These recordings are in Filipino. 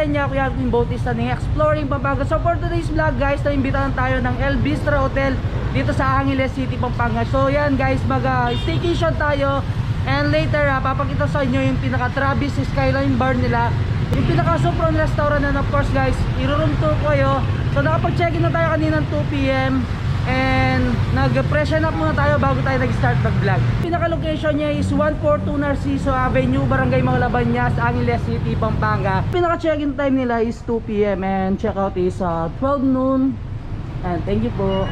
rin niya, Kuya Alvin Bautista ng Exploring Pampanga. So for today's vlog guys, naimbitahan tayo ng El Bistro Hotel dito sa Angeles City, Pampanga. So yan guys, mag-staycation tayo. And later papakita sa inyo yung pinaka Travis Skyline Bar nila, yung pinaka Sopron restaurant, and of course guys, i-room tour ko kayo. So nakapag-check-in na tayo kanina ng 2 PM. And nag-freshen up muna tayo bago tayo nag-start mag-vlog. Pinaka-location niya is 142 Narciso Avenue, Barangay Malabañas, Angeles City, Pampanga. Pinaka-check-in time nila is 2 PM and check-out is 12 noon. And thank you po.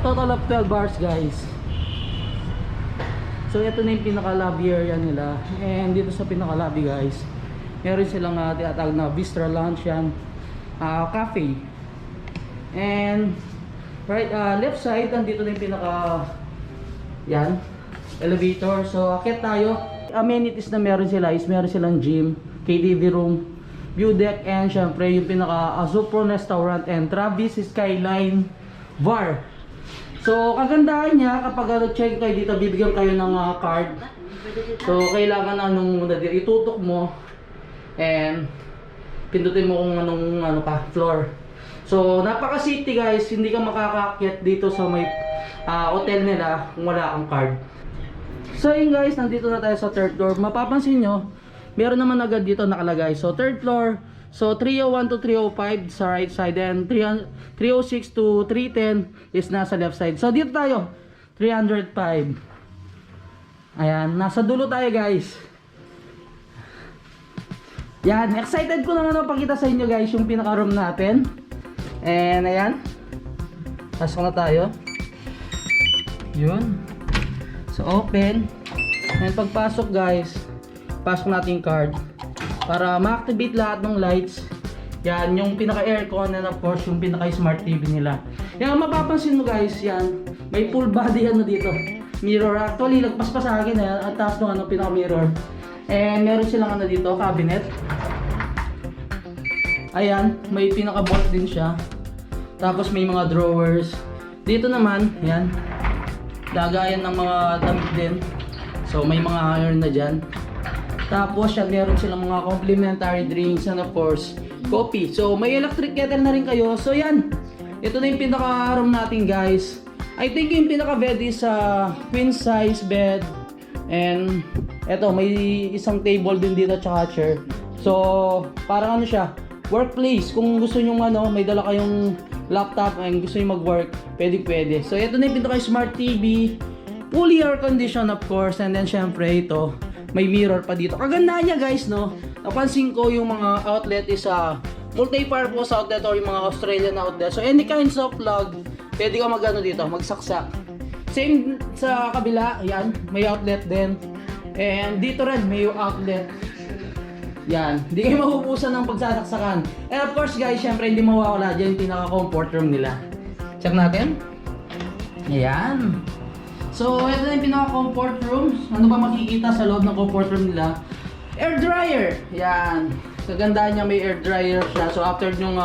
Total of 12 bars guys. So ito na yung pinaka-lobby area nila. And dito sa pinaka-lobby guys, meron silang tinatawag na Bistro Lounge yan, cafe. And right, left side, nandito na yung pinaka yan, elevator. So akit tayo. Amenities na meron sila is meron silang gym, KTV room, view deck, and syempre yung pinaka Sopron restaurant and Travis Skyline Bar. So kagandahan niya, kapag check kayo dito, bibigyan kayo ng card. So kailangan muna dito, itutok mo and pindutin mo kung anong floor. So napaka-city guys, hindi ka makakaakyat dito sa may hotel nila kung wala kang card. So yun guys, nandito na tayo sa third floor. Mapapansin nyo, meron naman agad dito nakalagay. So third floor, so 301 to 305 sa right side, and 306 to 310 is nasa left side. So dito tayo, 305. Ayan, nasa dulo tayo guys. Yan, excited ko naman pakita sa inyo guys yung pinaka room natin. And ayan, pasok na tayo. Yun. So open. And pagpasok guys, pasok natin yung card para ma-activate lahat ng lights. Yan, yung pinaka aircon, and of course yung pinaka smart TV nila. Yan, mapapansin mo guys, yan, may full body dito, mirror. Actually lagpas pa sa akin ang taas ng pinaka mirror. And meron silang dito, cabinet. Ayan, may pinaka-bolt din siya. Tapos may mga drawers. Dito naman, yan, lagayan ng mga damit din. So may mga iron na dyan. Tapos yan, meron silang mga complimentary drinks and of course, coffee. So may electric kettle na rin kayo. So yan, ito na yung pinaka-room natin guys. I think yung pinaka-bed is queen size bed. And eto, may isang table din dito tsaka chair. So parang siya, workplace. Kung gusto nyo may dala kayong laptop and gusto nyo mag-work, pwede. So ito na yung pinaka smart TV, fully air condition of course, and then syempre ito, may mirror pa dito. Kagandahan niya guys, no? Napansin ko yung mga outlet is multi-purpose outlet or yung mga Australian outlet. So any kinds of plug, pwede ka dito, magsaksak. Same sa kabila, yan, may outlet din. And dito rin may outlet. Yan, hindi kayo mahupusan ng pagsasaksakan. And of course guys, syempre hindi mawawala dyan yung pinaka-comfort room nila. Check natin. Ayan. So, ito na yung pinaka-comfort room. Ano ba makikita sa loob ng comfort room nila? Air dryer. Yan. Kagandaan niya, may air dryer siya. So, after nyong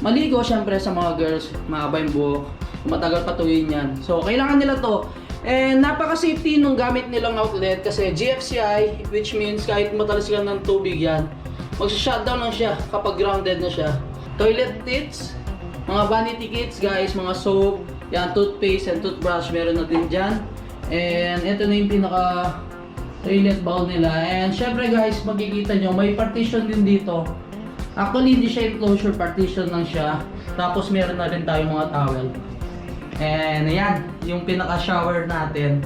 maligo, syempre sa mga girls, mahaba yung buhok, matagal patuyin yan. So, kailangan nila to. And napaka-safety nung gamit nilang outlet kasi GFCI, which means kahit matalas ka ng tubig yan, mag-shutdown lang siya kapag grounded na siya. Toilet kits, mga vanity kits guys, mga soap, yan, toothpaste and toothbrush, meron na din dyan. And ito na yung pinaka toilet bowl nila. And syempre guys, makikita nyo, may partition din dito. Actually, hindi siya enclosure, partition lang siya. Tapos meron na rin tayong mga towel. And ayan, yung pinaka-shower natin.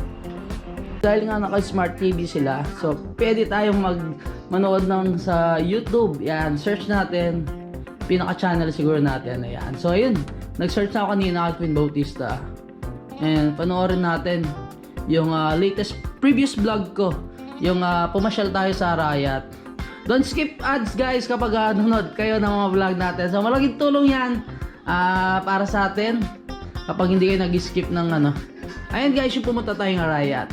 Dahil nga naka-smart TV sila, so pwede tayong manood sa YouTube. Yan, search natin, pinaka-channel siguro natin. Ayan. So ayun, nag-search na ako kanina Alvin Bautista. And panoorin natin yung latest previous vlog ko. Yung pumasyal tayo sa Arayat. Don't skip ads guys kapag nanonood kayo ng mga vlog natin. So malaking tulong yan para sa atin kapag hindi kayo nag-skip ng Ayan guys, yung pumunta tayong Arayat.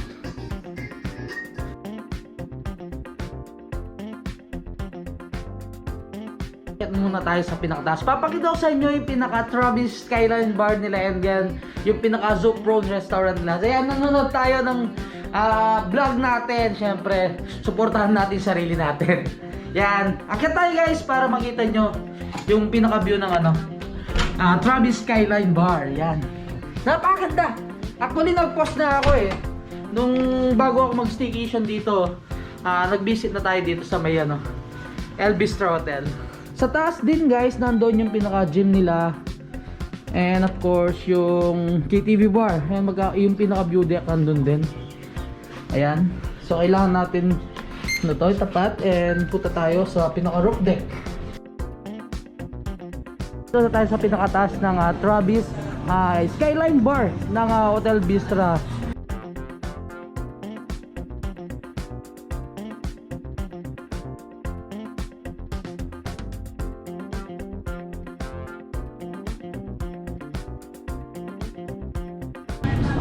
Muna tayo sa pinakataas. Papakita ko sa inyo yung pinaka Travis Skyline Bar nila, and then yung pinaka Sopron restaurant nila. Kaya nanonood tayo ng vlog natin. Syempre, suportahan natin sarili natin. Yan. Akyat tayo guys para makita nyo yung pinaka-view ng ano, Travis Skyline Bar. Yan. Napakaganda. Actually, nag-post na ako eh. Nung bago ako mag-staycation dito, nag-visit na tayo dito sa may ano, El Bistro Hotel. Sa taas din guys, nandoon yung pinaka-gym nila. And of course, yung KTV bar. Ayan, yung pinaka-view deck nandun din. Ayan. So, kailangan natin na to tapat and punta tayo sa pinaka-roof deck. Ito tayo sa pinakataas ng Travis Skyline Bar ng Hotel Bistro.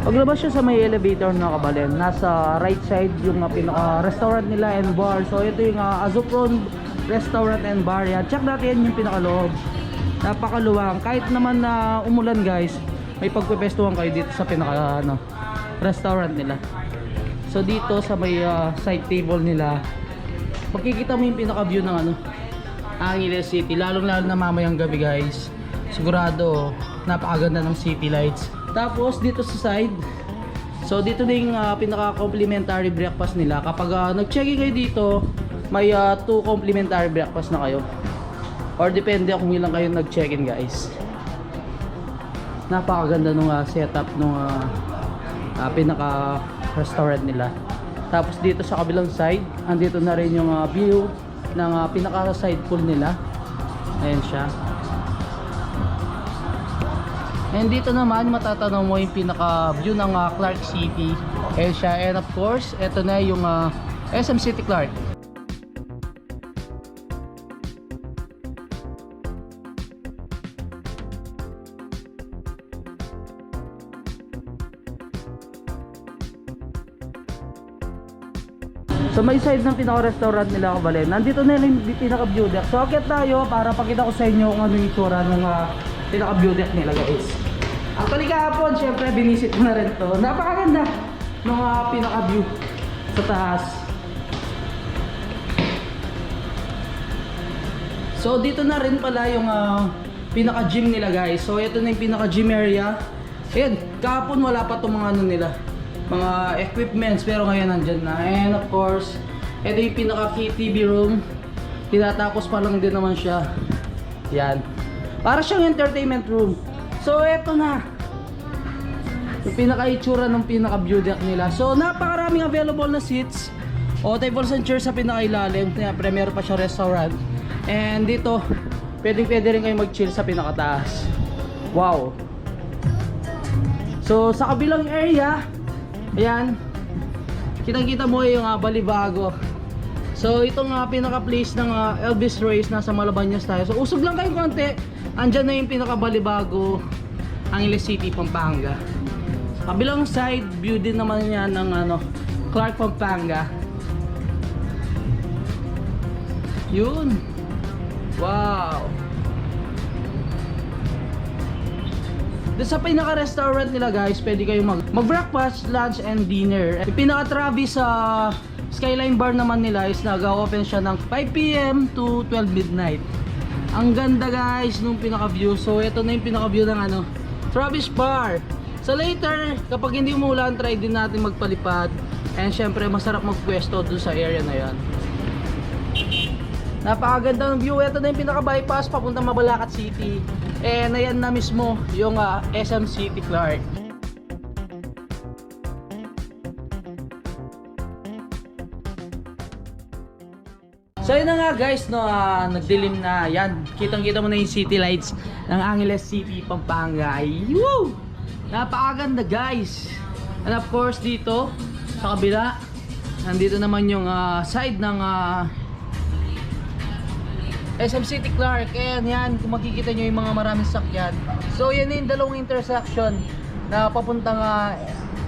Paglabas siya sa may elevator na kabalen, nasa right side yung pinaka-restaurant nila and bar. So ito yung Azupron Restaurant and Bar. Yan. Check natin yung pinaka-loob. Napakaluwang. Kahit naman na umulan guys, may pagpepestuhan kayo dito sa pinaka-restaurant nila. So dito sa may side table nila, makikita mo yung pinaka-view ng Angeles City. Lalong-lalo na mamayang gabi guys. Sigurado, napakaganda ng city lights. Tapos dito sa side, so dito na yung pinaka-complimentary breakfast nila. Kapag nag-check-in kayo dito, may 2 complimentary breakfast na kayo. Or depende kung ilang kayo nag-check-in guys. Napakaganda nung setup nung pinaka-restaurant nila. Tapos dito sa kabilang side, andito na rin yung view ng pinaka-side pool nila. Ayan siya. And dito naman matatanaw mo yung pinaka-view ng Clark City. Ayan siya. And of course, ito na yung SM City Clark. So may side ng pinaka-restaurant nila kabalen. Nandito na yung pinaka-view deck. So akyat tayo para pakita ko sa inyo kung ano yung itsura ng pinaka-view deck nila guys. Actually kahapon, syempre binisit ko na rin to. Napakaganda ng pinaka-view sa taas. So dito na rin pala yung pinaka-gym nila guys. So ito na yung pinaka-gym area. Ayan, kahapon wala pa itong mga nila, mga equipments, pero ngayon nandyan na. And of course, ito yung pinaka-KTV room. Tinatakos pa lang din naman siya. Yan. Para siyang entertainment room. So eto na yung pinaka-itsura ng pinaka-view deck nila. So napakaraming available na seats o tables and chairs sa pinaka-ilalim. Siyempre meron pa siyang restaurant. And dito, pwede rin kayo mag-chill sa pinakataas. Wow. So sa kabilang area, ayan, kitang-kita mo yung Balibago. So itong pinaka-place ng Elvis Reyes, nasa Malabañas tayo. So usog lang kayo konti, andyan na yung pinaka-Balibago, Angeles City, Pampanga. Kabilang side, view din naman yan ng Clark, Pampanga. Yun. Wow. Doon sa pinaka-restaurant nila guys, pwede kayong mag-breakfast, lunch, and dinner. Yung pinaka-Travis sa Skyline Bar naman nila is nag-open siya ng 5 PM to 12 midnight. Ang ganda guys nung pinaka-view. So ito na yung pinaka-view ng Travis Bar. So later, kapag hindi umulan, try din natin magpalipad. And syempre masarap magpwesto dun sa area na yan. Napakaganda ng view. Ito na yung pinaka-bypass papunta Mabalacat City. And ayan na mismo yung SM City Clark. So yun na nga guys, no, nagdilim na. Yan, kitang-kita mo na yung city lights ng Angeles City, Pampanga. Woo! Napakaganda guys. And of course dito sa kabila, nandito naman yung side ng SM City Clark. And yan, kung makikita nyo yung mga maraming sakyan. So yan yung dalawang intersection na papuntang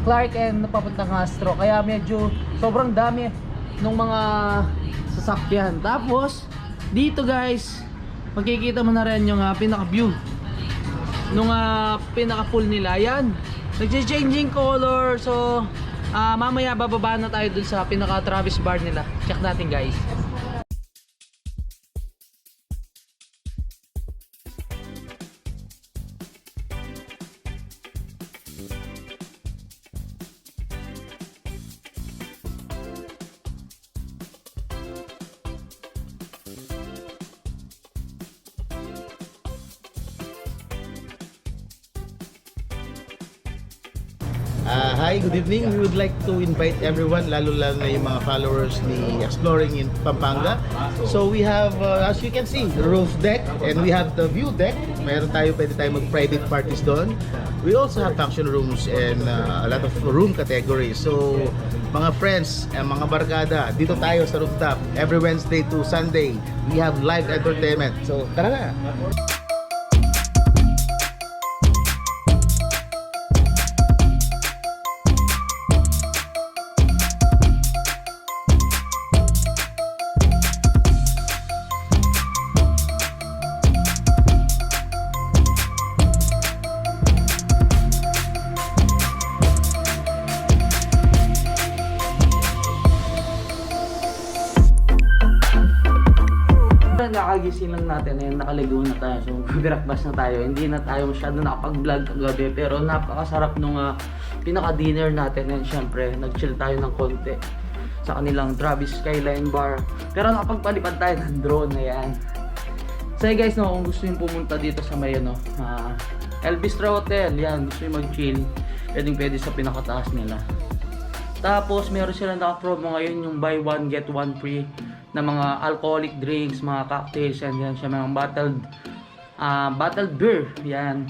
Clark and papuntang Astro. Kaya medyo sobrang dami nung mga sasakyan. Tapos dito guys, makikita mo na rin yung pinaka-view nung pinaka-pool nila. Yan, nagche-changing color. So mamaya bababa na tayo dun sa pinaka-Travis Bar nila. Check natin guys. Hi, good evening. We would like to invite everyone, lalo na yung mga followers ni Exploring in Pampanga. So we have, as you can see, the roof deck and we have the view deck. Pwede tayo mag-private parties doon. We also have function rooms and a lot of room categories. So mga friends, mga barkada, dito tayo sa rooftop. Every Wednesday to Sunday, we have live entertainment. So tara na! Nakagising lang natin ngayon, nakaligo na tayo, so breakfast na tayo. Hindi na tayo masyado nakapag-vlog kagabi, pero napakasarap nung pinaka-dinner natin. And syempre, nag-chill tayo ng konti sa kanilang Travis Skyline Bar. Pero nakapagpalipad tayo ng drone na yan. So guys, no, kung gusto nyo pumunta dito sa may El Bistro Hotel, yan, gusto nyo mag-chill, pwede sa pinakataas nila. Tapos meron sila naka-promo ngayon yung buy one get one free na mga alcoholic drinks, mga cocktails, and yan siya, mga bottled beer, yan.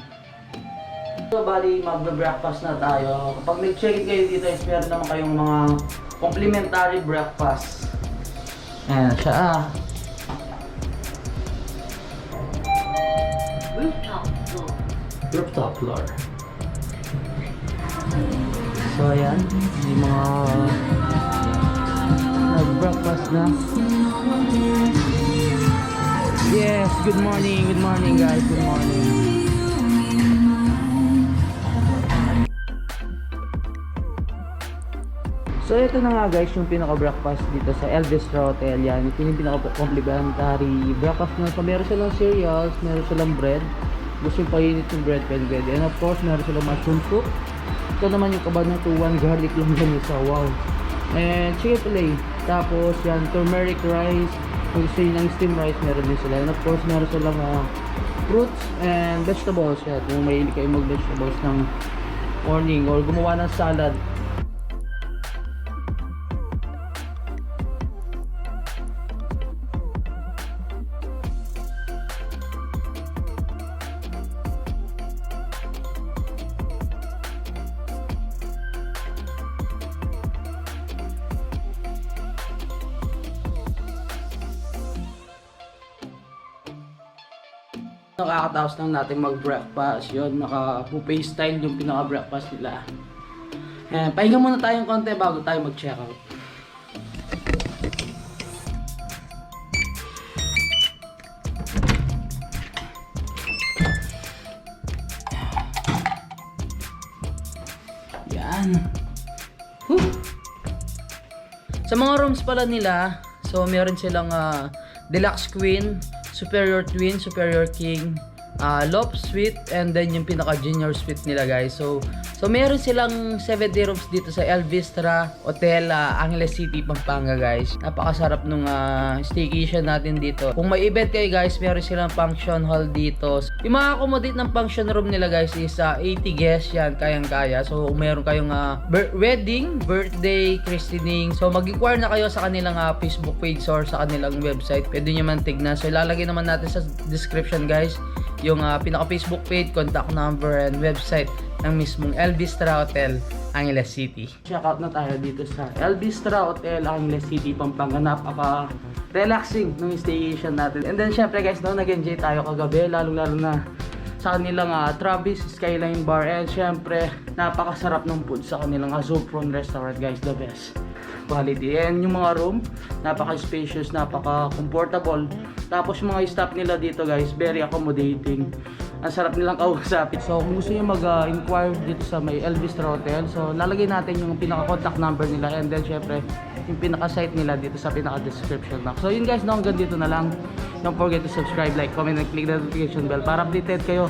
So bali, mag-breakfast na tayo. Kapag nag-check-in kayo dito, meron naman kayong mga complimentary breakfast. Ayan siya. Rooftop floor. So ayan, yung mga breakfast na. Yes, good morning guys, good morning. So ito na nga guys, yung pinaka-breakfast dito sa El Bistro Hotel. Yan, ito yung pinaka-complimentary breakfast na. So meron silang cereals, meron silang bread. Gusto yung painit yung bread, pwede. And of course, meron silang mushroom soup. Ito naman yung kabanatuan, garlic lang dyan isa, wow. And chicken fillet. Tapos yan, turmeric rice. Kung gusto yun ng steam rice, meron din sila. And of course, meron silang fruits and vegetables. Yan, kung mahilig kayo mag-vegetables ng morning or gumawa ng salad. Nakakataos lang natin mag-breakfast. Yun, naka-buffet style yung pinaka-breakfast nila. Ayan, pahinga muna tayong konti bago tayo mag-checkout. Yan. Whew. Sa mga rooms pala nila, so meron silang deluxe queen, superior twin, superior king, loft suite, and then yung pinaka junior suite nila guys. So meron silang 70 rooms dito sa El Vistra Hotel, Angeles City, Pampanga guys. Napakasarap nung staycation natin dito. Kung may event kayo guys, meron silang function hall dito. Yung mga accommodate ng function room nila guys is 80 guests yan, kayang-kaya. So kung meron kayong wedding, birthday, christening, so mag-inquire na kayo sa kanilang Facebook page or sa kanilang website. Pwede nyo man tignan. So ilalagay naman natin sa description guys yung pinaka Facebook page, contact number, and website ng mismong El Vistra Hotel, Angeles City. Check out na tayo dito sa El Vistra Hotel, Angeles City, Pampanga. Napaka-relaxing ng staycation natin. And then syempre guys, nag-enjoy tayo kagabi, lalo na sa kanilang Travis Skyline Bar. And syempre, napakasarap ng food sa kanilang Azufron Restaurant guys, the best quality. And yung mga room, napaka-spacious, napaka-comfortable. Tapos yung mga staff nila dito guys, very accommodating. Ang sarap nilang kausapin. So kung gusto nyo mag-inquire dito sa may El Bistro Hotel, so lalagay natin yung pinaka-contact number nila, and then syempre yung pinaka-site nila dito sa pinaka-description box. So yun guys, hanggang dito na lang. Don't forget to subscribe, like, comment, and click the notification bell para updated kayo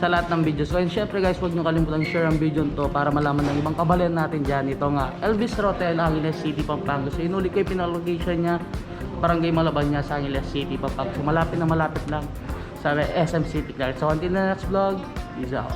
sa lahat ng videos. So and syempre guys, huwag nyo kalimutan share ang video to para malaman ng ibang kabalan natin dyan. Ito nga, El Bistro Hotel, Angeles City, Pampanga. So inulit ko yung pinaka-location niya, Barangay Malaban niya sa Angeles City, Pampanga. So malapit na malapit lang sa SM City Clark. So until the next vlog, peace out.